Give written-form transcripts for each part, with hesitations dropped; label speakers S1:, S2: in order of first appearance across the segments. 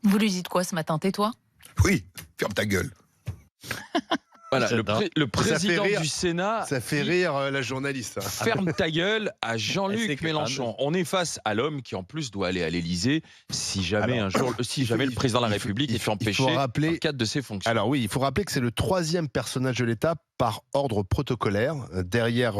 S1: Vous lui dites quoi ce matin? Tais-toi?
S2: Oui, ferme ta gueule.
S3: Voilà, le président du Sénat.
S2: Ça fait rire la journaliste.
S3: Ferme ta gueule à Jean-Luc Mélenchon. On est face à l'homme qui en plus doit aller à l'Élysée si jamais le président de la République est empêché dans le cadre de ses fonctions.
S2: Alors oui, il faut rappeler que c'est le 3e personnage de l'État par ordre protocolaire, derrière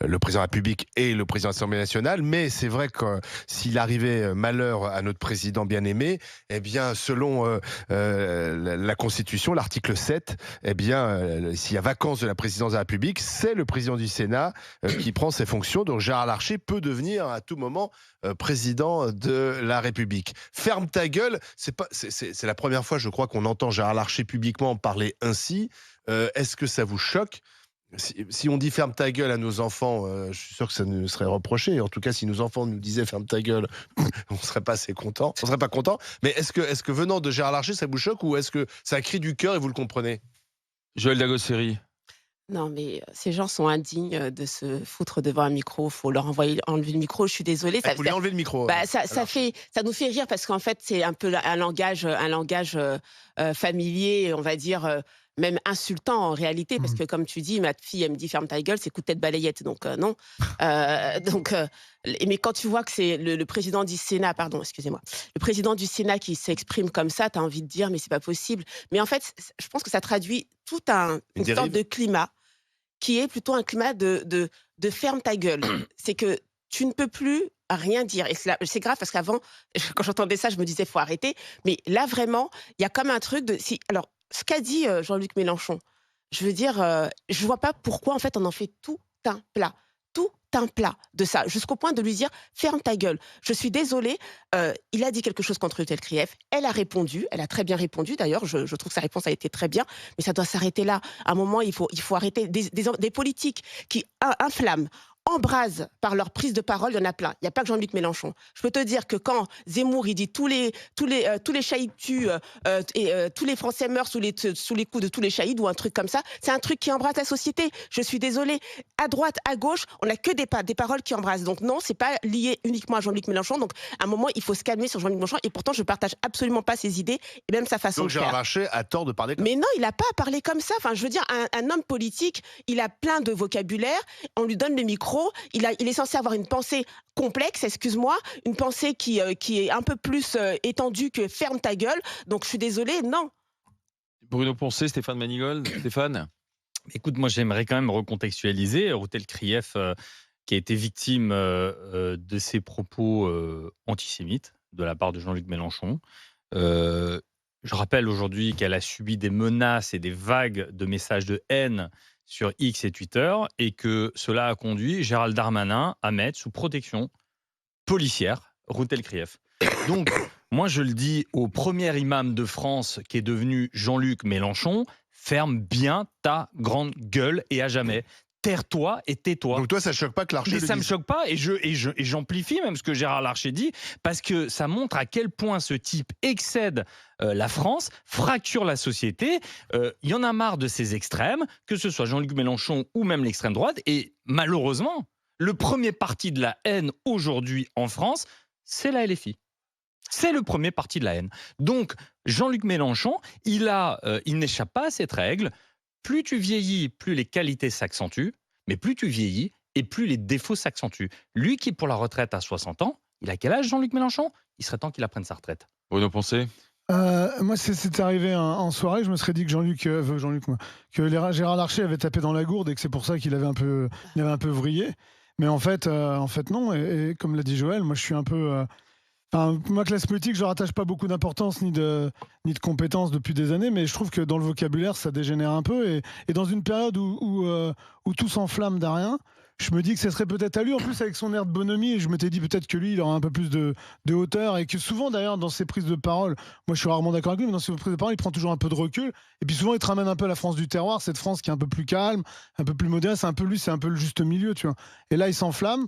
S2: le président de la République et le président de l'Assemblée nationale. Mais c'est vrai que s'il arrivait malheur à notre président bien-aimé, eh bien, selon la Constitution, l'article 7, eh bien, s'il y a vacance de la présidence de la République, c'est le président du Sénat qui prend ses fonctions. Donc Gérard Larcher peut devenir à tout moment président de la République. Ferme ta gueule, c'est la première fois, je crois, qu'on entend Gérard Larcher publiquement parler ainsi. Est-ce que ça vous choque? Si on dit ferme ta gueule à nos enfants, je suis sûr que ça nous serait reproché. En tout cas, si nos enfants nous disaient ferme ta gueule, on serait pas assez contents. On serait pas contents. Mais est-ce que venant de Gérard Larcher, ça vous choque ou est-ce que ça crie du cœur et vous le comprenez?
S3: Joël Dagosseri.
S4: Non, mais ces gens sont indignes de se foutre devant un micro. Il faut leur enlever le micro. Je suis désolée.
S2: Vous lui enlevez le micro.
S4: Ça nous fait rire parce qu'en fait, c'est un peu un langage familier, on va dire, même insultant en réalité. Parce que comme tu dis, ma fille, elle me dit ferme ta gueule, c'est coup de tête balayette. Donc non. Mais quand tu vois que c'est le président du Sénat, le président du Sénat qui s'exprime comme ça, tu as envie de dire mais c'est pas possible. Mais en fait, je pense que ça traduit toute une sorte de climat qui est plutôt un climat de ferme ta gueule. C'est que tu ne peux plus rien dire. Et c'est grave parce qu'avant, quand j'entendais ça, je me disais faut arrêter. Mais là, vraiment, il y a comme un truc de... Alors, ce qu'a dit Jean-Luc Mélenchon, je veux dire, je vois pas pourquoi en fait on en fait tout un plat de ça, jusqu'au point de lui dire ferme ta gueule. Je suis désolée, il a dit quelque chose contre Rutel Krief, elle a répondu, elle a très bien répondu d'ailleurs, je trouve que sa réponse a été très bien, mais ça doit s'arrêter là. À un moment, il faut arrêter des politiques qui inflamment, embrasent par leur prise de parole, il y en a plein. Il n'y a pas que Jean-Luc Mélenchon. Je peux te dire que quand Zemmour, il dit tous les chaïds tuent et tous les Français meurent sous les coups de tous les chaïds ou un truc comme ça, c'est un truc qui embrasse la société. Je suis désolée. À droite, à gauche, on n'a que des paroles qui embrassent. Donc non, c'est pas lié uniquement à Jean-Luc Mélenchon. Donc à un moment, il faut se calmer sur Jean-Luc Mélenchon. Et pourtant, je partage absolument pas ses idées et même sa façon de faire.
S2: Donc Gérard Larcher a tort de parler comme ça.
S4: Mais non, il n'a pas à parler comme ça. Enfin, je veux dire, un homme politique, il a plein de vocabulaire. On lui donne le micro. Il est censé avoir une pensée complexe, excuse-moi, une pensée qui est un peu plus étendue que ferme ta gueule. Donc je suis désolée, non.
S3: Bruno Poncet, Stéphane Manigold. Stéphane?
S5: Écoute, moi j'aimerais quand même recontextualiser. Rutel Krief, qui a été victime de ces propos antisémites de la part de Jean-Luc Mélenchon. Je rappelle aujourd'hui qu'elle a subi des menaces et des vagues de messages de haine sur X et Twitter, et que cela a conduit Gérald Darmanin à mettre sous protection policière Rutel Krief. Donc, moi je le dis au premier imam de France qui est devenu Jean-Luc Mélenchon, ferme bien ta grande gueule et à jamais. Taire-toi et tais-toi.
S2: Donc toi, ça ne choque pas que Larcher le dise?
S5: Ça ne me choque pas, et j'amplifie même ce que Gérard Larcher dit, parce que ça montre à quel point ce type excède la France, fracture la société. Il y en a marre de ces extrêmes, que ce soit Jean-Luc Mélenchon ou même l'extrême droite, et malheureusement, le premier parti de la haine aujourd'hui en France, c'est la LFI. C'est le premier parti de la haine. Donc, Jean-Luc Mélenchon, il n'échappe pas à cette règle. Plus tu vieillis, plus les qualités s'accentuent, mais plus tu vieillis et plus les défauts s'accentuent. Lui qui est pour la retraite à 60 ans, il a quel âge Jean-Luc Mélenchon? Il serait temps qu'il apprenne sa retraite.
S3: Bruno Poncet?
S6: Moi, c'est arrivé en soirée, je me serais dit que Gérard Larcher avait tapé dans la gourde et que c'est pour ça qu'il avait un peu vrillé. Mais en fait non. Et comme l'a dit Joël, moi je suis un peu... moi, classe politique, je ne rattache pas beaucoup d'importance ni de compétences depuis des années, mais je trouve que dans le vocabulaire, ça dégénère un peu. Et dans une période où tout s'enflamme d'un rien, je me dis que ce serait peut-être à lui, en plus avec son air de bonhomie, et je m'étais dit peut-être que lui, il aura un peu plus de hauteur, et que souvent d'ailleurs dans ses prises de parole, moi je suis rarement d'accord avec lui, mais dans ses prises de parole, il prend toujours un peu de recul, et puis souvent il te ramène un peu à la France du terroir, cette France qui est un peu plus calme, un peu plus moderne, c'est un peu le juste milieu, tu vois. Et là il s'enflamme.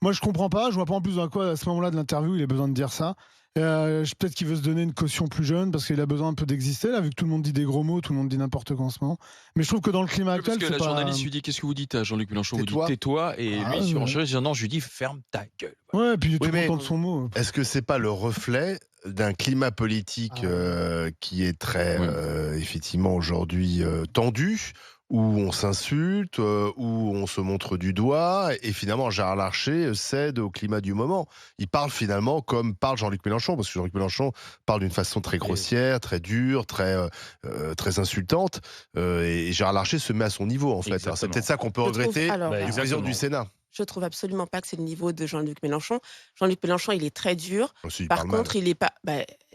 S6: Moi je comprends pas, je vois pas en plus dans quoi à ce moment-là de l'interview il a besoin de dire ça. Peut-être qu'il veut se donner une caution plus jeune parce qu'il a besoin un peu d'exister là, vu que tout le monde dit des gros mots, tout le monde dit n'importe quoi en ce moment. Mais je trouve que dans le climat actuel,
S3: parce que la journaliste lui dit qu'est-ce que vous dites à Jean-Luc Mélenchon? Vous dites tais-toi, et lui sur enchère, il dit non, je lui dis ferme ta gueule.
S6: Ouais, et puis il est tout content de son mot.
S2: Est-ce que c'est pas le reflet d'un climat politique qui est très, effectivement, aujourd'hui tendu, où on s'insulte, où on se montre du doigt, et finalement Gérard Larcher cède au climat du moment. Il parle finalement comme parle Jean-Luc Mélenchon, parce que Jean-Luc Mélenchon parle d'une façon très grossière, très dure, très insultante, et Gérard Larcher se met à son niveau, en fait. C'est peut-être ça qu'on peut regretter du président du Sénat.
S4: Je trouve absolument pas que c'est le niveau de Jean-Luc Mélenchon. Jean-Luc Mélenchon, il est très dur. Par contre, il est pas.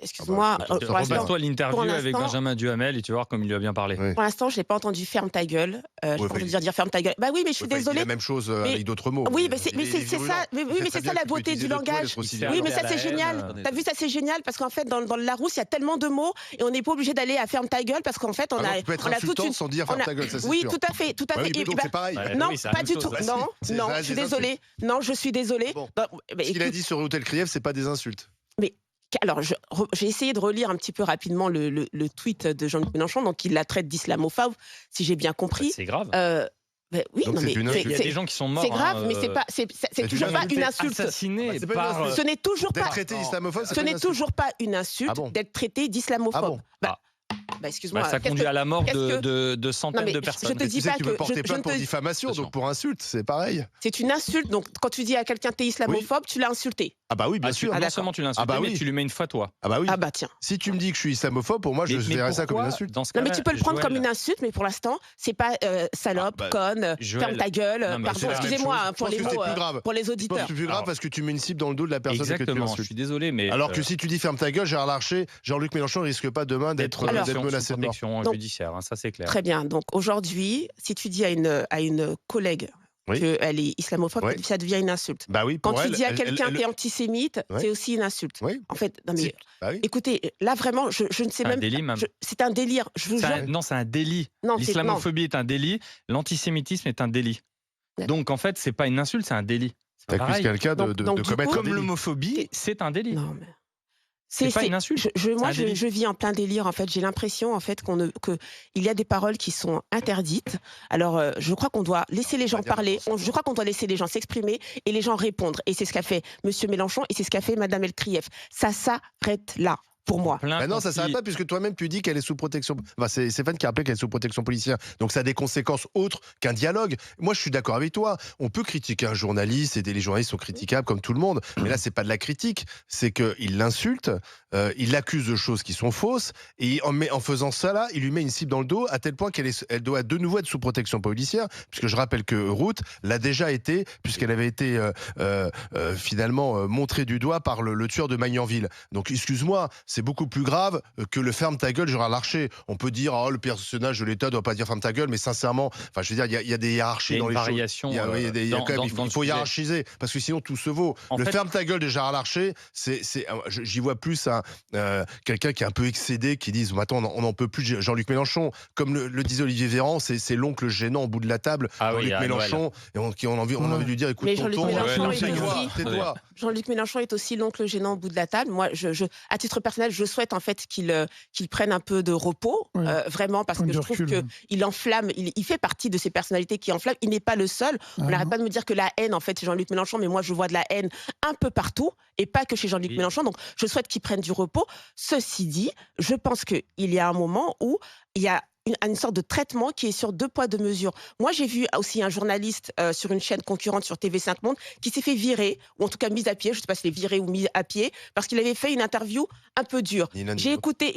S4: Excuse-moi.
S5: Repasse-toi l'interview avec Benjamin Duhamel et tu vas voir comme il lui a bien parlé.
S4: Pour l'instant, je l'ai pas entendu ferme ta gueule. J'ai pas entendu dire ferme ta gueule. Bah oui, mais je suis désolée.
S2: C'est la même chose avec d'autres mots.
S4: Oui, mais c'est ça. Mais c'est ça la beauté du langage. Oui, mais ça c'est génial. T'as vu, ça c'est génial parce qu'en fait, dans le Larousse, il y a tellement de mots et on n'est pas obligé d'aller à ferme ta gueule parce qu'en fait, on a
S2: toute une. Sans dire ferme ta gueule, ça c'est sûr.
S4: Oui, tout à fait, tout à fait.
S2: Donc c'est pareil.
S4: Non, pas du tout. Non, je suis désolée. Non, je suis désolée.
S2: Ce qu'il a dit sur Hôtel Krief, c'est pas des insultes.
S4: Mais alors, j'ai essayé de relire un petit peu rapidement le tweet de Jean-Luc Mélenchon, donc il la traite d'islamophobe, si j'ai bien compris.
S5: C'est grave.
S4: Oui,
S2: donc
S4: non, mais
S5: il y a des gens qui sont morts.
S4: C'est grave, mais c'est toujours pas une insulte.
S5: Ce
S4: n'est toujours pas.
S2: D'être traité d'islamophobe,
S4: ce n'est toujours pas une insulte d'être traité d'islamophobe. Excuse-moi.
S5: Ça conduit à la mort de centaines de personnes.
S4: Je te dis pas
S2: tu peux porter plainte pour diffamation, donc pour insulte, c'est pareil.
S4: C'est une insulte. Donc quand tu dis à quelqu'un t'es islamophobe, tu l'as insulté.
S2: Ah bah oui, bien sûr.
S5: Non seulement tu l'as insulté, mais tu lui mets une fatwa.
S2: Ah bah oui.
S4: Ah bah tiens.
S2: Si tu me dis que je suis islamophobe, pour moi, je verrais ça comme une insulte.
S4: Non mais tu peux le prendre comme une insulte, mais pour l'instant, c'est pas salope, conne, ferme ta gueule. Pardon, excusez-moi pour les mots, pour les auditeurs.
S2: C'est plus grave parce que tu mets une cible dans le dos de la personne que tu insultes.
S5: Je suis désolé, mais
S2: alors que si tu dis ferme ta gueule, Gérard Larcher, Jean-Luc Mélenchon risque pas demain d'être menacé de mort.
S5: Judiciaire, ça c'est clair.
S4: Très bien. Donc aujourd'hui, si tu dis à une collègue qu'elle est islamophobe, ça devient une insulte.
S2: Bah oui,
S4: quand tu dis à quelqu'un t'es antisémite, c'est aussi une insulte. En fait, non mais écoutez, là vraiment, je ne sais même. C'est un délire. Je vous jure.
S5: Non, c'est un délit. L'islamophobie est un délit. L'antisémitisme est un délit. Donc en fait, c'est pas une insulte, c'est un délit.
S2: T'accuses quelqu'un de commettre
S5: comme l'homophobie, c'est un délit.
S4: Non mais.
S5: C'est pas une insulte.
S4: Je vis en plein délire. En fait, j'ai l'impression qu'il y a des paroles qui sont interdites. Alors, je crois qu'on doit laisser les gens parler. Je crois qu'on doit laisser les gens s'exprimer et les gens répondre. Et c'est ce qu'a fait Monsieur Mélenchon et c'est ce qu'a fait Madame El Krief. Ça s'arrête là. Pour moi.
S2: Non, ça ne s'arrête pas puisque toi-même tu dis qu'elle est sous protection. Enfin, c'est Stéphane qui a rappelé qu'elle est sous protection policière. Donc ça a des conséquences autres qu'un dialogue. Moi, je suis d'accord avec toi. On peut critiquer un journaliste et les journalistes sont critiquables comme tout le monde. Mais là, c'est pas de la critique. C'est qu'il l'insulte, il l'accuse de choses qui sont fausses et en faisant ça là, il lui met une cible dans le dos à tel point elle doit de nouveau être sous protection policière. Puisque je rappelle que Ruth l'a déjà été puisqu'elle avait été finalement montrée du doigt par le tueur de Magnanville. Donc excuse-moi. C'est beaucoup plus grave que le ferme ta gueule Gérard Larcher. On peut dire le personnage de l'État doit pas dire ferme ta gueule, mais sincèrement, enfin je veux dire il y a des hiérarchies dans les
S5: variations.
S2: Il faut hiérarchiser parce que sinon tout se vaut. Ferme ta gueule de Gérard Larcher, j'y vois plus quelqu'un qui est un peu excédé, qui dise attends on n'en peut plus Jean-Luc Mélenchon, comme le disait Olivier Véran, c'est l'oncle gênant au bout de la table. Jean-Luc Mélenchon, et on a envie de lui dire écoute tonton, tais-toi.
S4: Jean-Luc Mélenchon est aussi l'oncle gênant au bout de la table. Moi, à titre personnel, je souhaite en fait qu'il prenne un peu de repos, vraiment, parce que je trouve qu'il enflamme. Il fait partie de ces personnalités qui enflamment. Il n'est pas le seul. On n'arrête pas de me dire que la haine, en fait, c'est Jean-Luc Mélenchon, mais moi, je vois de la haine un peu partout et pas que chez Jean-Luc Mélenchon. Donc, je souhaite qu'il prenne du repos. Ceci dit, je pense qu'il y a un moment où il y a une sorte de traitement qui est sur 2 poids 2 mesures. Moi, j'ai vu aussi un journaliste sur une chaîne concurrente sur TV5 Monde qui s'est fait virer, ou en tout cas mis à pied, je ne sais pas s'il est viré ou mis à pied, parce qu'il avait fait une interview un peu dure. J'ai écouté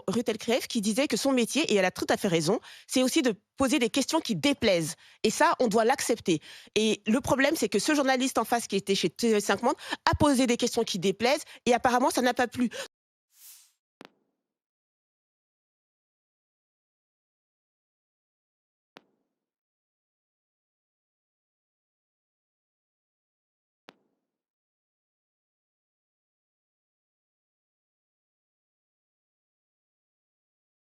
S4: Ruth El Krief qui disait que son métier, et elle a tout à fait raison, c'est aussi de poser des questions qui déplaisent. Et ça, on doit l'accepter. Et le problème, c'est que ce journaliste en face qui était chez TV5 Monde a posé des questions qui déplaisent, et apparemment, ça n'a pas plu.